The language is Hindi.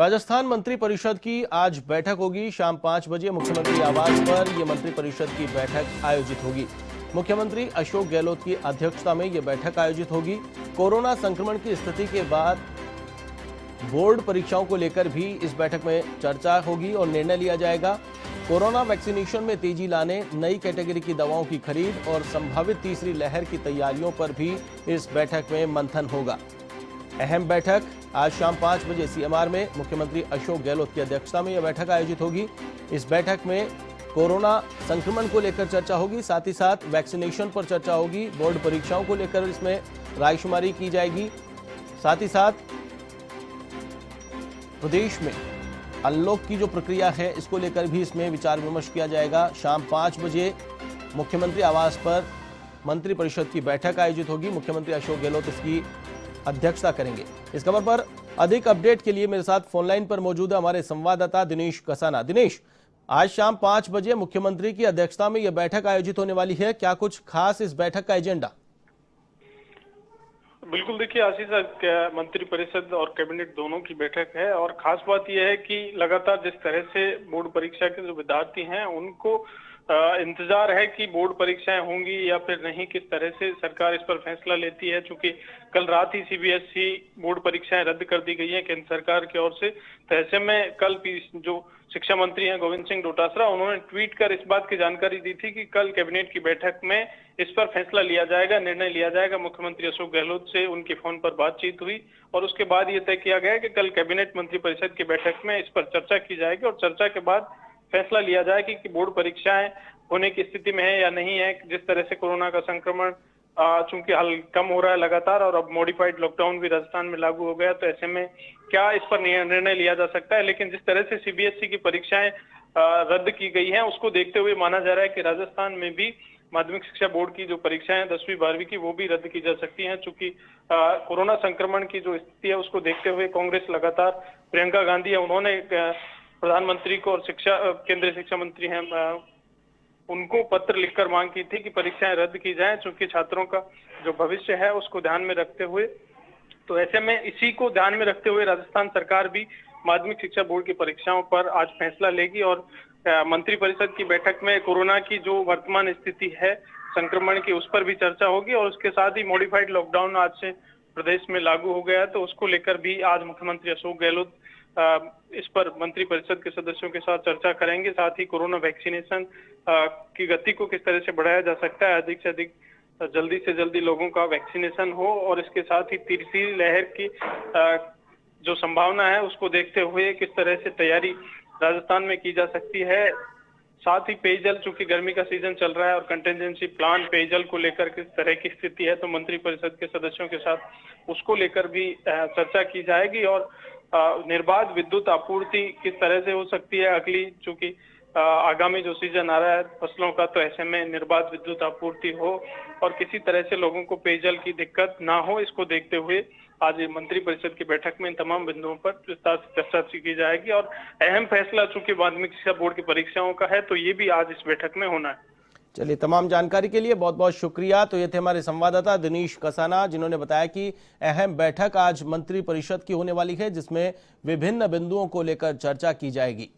राजस्थान मंत्री परिषद की आज बैठक होगी। शाम 5 बजे मुख्यमंत्री आवास पर यह मंत्री परिषद की बैठक आयोजित होगी। मुख्यमंत्री अशोक गहलोत की अध्यक्षता में यह बैठक आयोजित होगी। कोरोना संक्रमण की स्थिति के बाद बोर्ड परीक्षाओं को लेकर भी इस बैठक में चर्चा होगी और निर्णय लिया जाएगा। कोरोना वैक्सीनेशन में तेजी लाने, नई कैटेगरी की दवाओं की खरीद और संभावित तीसरी लहर की तैयारियों पर भी इस बैठक में मंथन होगा। अहम बैठक आज शाम 5 बजे सीएमआर में मुख्यमंत्री अशोक गहलोत की अध्यक्षता में यह बैठक आयोजित होगी। इस बैठक में कोरोना संक्रमण को लेकर चर्चा होगी, साथ ही साथ वैक्सीनेशन पर चर्चा होगी। बोर्ड परीक्षाओं को लेकर इसमें रायशुमारी की जाएगी। साथ ही साथ प्रदेश में अनलॉक की जो प्रक्रिया है इसको लेकर भी इसमें विचार विमर्श किया जाएगा। शाम 5 बजे मुख्यमंत्री आवास पर मंत्री परिषद की बैठक आयोजित होगी। मुख्यमंत्री अशोक गहलोत इसकी अध्यक्षता करेंगे। इस खबर पर अधिक अपडेट के लिए मेरे साथ फोनलाइन पर मौजूद है हमारे संवाददाता दिनेश कसाना। दिनेश, आज शाम 5 बजे मुख्यमंत्री की अध्यक्षता में यह बैठक आयोजित होने वाली है, क्या कुछ खास इस बैठक का एजेंडा? बिल्कुल, देखिए आशीष, मंत्री परिषद और कैबिनेट दोनों की बैठक है और खास बात यह है कि लगातार जिस तरह से बोर्ड परीक्षा के जो विद्यार्थी हैं उनको इंतजार है कि बोर्ड परीक्षाएं होंगी या फिर नहीं, किस तरह से सरकार इस पर फैसला लेती है। चूंकि कल रात ही सीबीएसई बोर्ड परीक्षाएं रद्द कर दी गई हैं केंद्र सरकार की ओर से, तो ऐसे में कल जो शिक्षा मंत्री हैं गोविंद सिंह डोटासरा, उन्होंने ट्वीट कर इस बात की जानकारी दी थी कि कल कैबिनेट की बैठक में इस पर फैसला लिया जाएगा, निर्णय लिया जाएगा। मुख्यमंत्री अशोक गहलोत से उनकी फोन पर बातचीत हुई और उसके बाद ये तय किया गया कि कल कैबिनेट मंत्री परिषद की बैठक में इस पर चर्चा की जाएगी और चर्चा के बाद फैसला लिया जाए कि बोर्ड परीक्षाएं होने की स्थिति में है या नहीं है। जिस तरह से कोरोना का संक्रमण चूंकि हाल कम हो रहा है लगातार और अब मॉडिफाइड लॉकडाउन भी राजस्थान में लागू हो गया, तो ऐसे में क्या इस पर निर्णय लिया जा सकता है। लेकिन जिस तरह से सीबीएसई की परीक्षाएं रद्द की गई हैं उसको देखते हुए माना जा रहा है कि राजस्थान में भी माध्यमिक शिक्षा बोर्ड की जो परीक्षाएं 10वीं 12वीं की वो भी रद्द की जा सकती हैं। चूंकि कोरोना संक्रमण की जो स्थिति है उसको देखते हुए कांग्रेस लगातार, प्रियंका गांधी है, उन्होंने प्रधानमंत्री को और केंद्रीय शिक्षा मंत्री हैं उनको पत्र लिखकर मांग की थी कि परीक्षाएं रद्द की जाएं, चूंकि छात्रों का जो भविष्य है उसको ध्यान में रखते हुए। तो ऐसे में इसी को ध्यान में रखते हुए राजस्थान सरकार भी माध्यमिक शिक्षा बोर्ड की परीक्षाओं पर आज फैसला लेगी और मंत्री परिषद की बैठक में कोरोना की जो वर्तमान स्थिति है संक्रमण की उस पर भी चर्चा होगी और उसके साथ ही मॉडिफाइड लॉकडाउन आज से प्रदेश में लागू हो गया है, तो उसको लेकर भी आज मुख्यमंत्री अशोक गहलोत इस पर मंत्री परिषद के सदस्यों के साथ चर्चा करेंगे। साथ ही कोरोना वैक्सीनेशन की गति को किस तरह से बढ़ाया जा सकता है, अधिक से अधिक जल्दी से जल्दी लोगों का वैक्सीनेशन हो और इसके साथ ही तीसरी लहर की जो संभावना है उसको देखते हुए किस तरह से तैयारी राजस्थान में की जा सकती है। साथ ही पेयजल, चूंकि गर्मी का सीजन चल रहा है और कंटेंजेंसी प्लान पेयजल को लेकर किस तरह की स्थिति है, तो मंत्री परिषद के सदस्यों के साथ उसको लेकर भी चर्चा की जाएगी और निर्बाध विद्युत आपूर्ति किस तरह से हो सकती है अगली, चूंकि आगामी जो सीजन आ रहा है फसलों का, तो ऐसे में निर्बाध विद्युत आपूर्ति हो और किसी तरह से लोगों को पेयजल की दिक्कत ना हो, इसको देखते हुए आज मंत्री परिषद की बैठक में इन तमाम बिंदुओं पर विस्तार से चर्चा की जाएगी और अहम फैसला चूंकि माध्यमिक शिक्षा बोर्ड की परीक्षाओं का है तो ये भी आज इस बैठक में होना है। चलिए, तमाम जानकारी के लिए बहुत बहुत शुक्रिया। तो ये थे हमारे संवाददाता दिनेश कसाना, जिन्होंने बताया कि अहम बैठक आज मंत्री परिषद की होने वाली है जिसमें विभिन्न बिंदुओं को लेकर चर्चा की जाएगी।